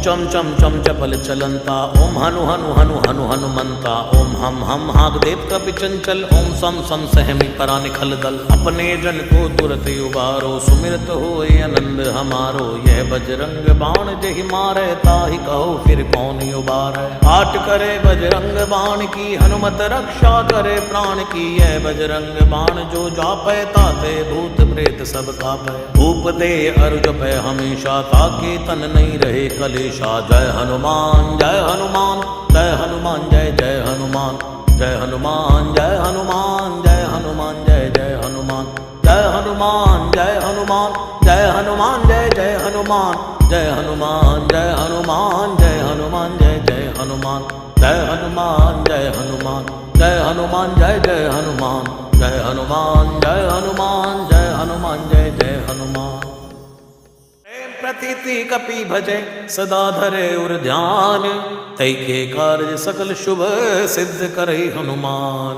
चम चम चम चपल चलंता, ओम हनु हनु हनु हनु हनुमंता, ओम हम हाग देव कपि चंचल, ओम सम सम सहमी परा निखल दल। अपने जन को तुरत उबारो, सुमिरत होए आनंद हमारो। यह बजरंग बाण जहि मारे, ताहि कहो फिर कौन उबारे। आट करे बजरंग बाण की, हनुमत रक्षा करे प्राण की। यह बजरंग बाण जो जापै, ताते भूत प्रेत सब कापै। भूप दे अरु जपै हमेशा, ताके तन नहीं रहे कलेशा। जय हनुमान जय हनुमान जय हनुमान जय जय हनुमान। जय हनुमान जय हनुमान जय हनुमान जय जय हनुमान। जय हनुमान जय हनुमान जय हनुमान जय जय हनुमान। जय हनुमान जय हनुमान जय हनुमान जय जय हनुमान। जय हनुमान जय हनुमान जय हनुमान जय जय हनुमान। जय हनुमान जय हनुमान जय हनुमान जय जय हनुमान। प्रतीति कपि भजे सदा धरे उर ध्यान, तै के कार्य सकल शुभ सिद्ध करे हनुमान।